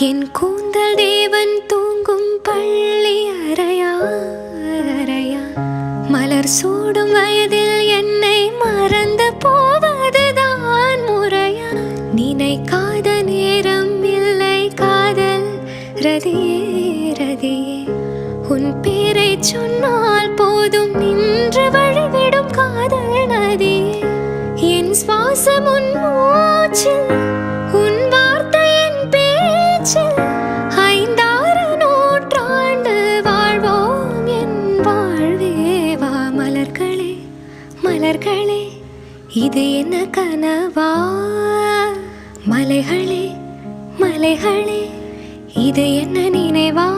என் கூந்தல் தேவன் தூங்கும் பள்ளி அறையா அறையா, மலர் சூடும் வயதில் என்னை மறந்து போவதுதான் முறையா? நினைக்காத நேரம் இல்லை காதல் ரதியே ரதியே, உன் பேரை சொன்னால் போதும் நின்று வழிவிடும் காதல் நதியே. என் சுவாசம் உன் மூச்சில், உன் வார்த்தையின் பேச்சில், 5-6 நூற்றாண்டு வாழ்வோம் என் வாழ்வேவா. மலர்களே மலர்களே, இது என்ன கனவா? மலைகளே மலைகளே, இது என்ன நினைவா?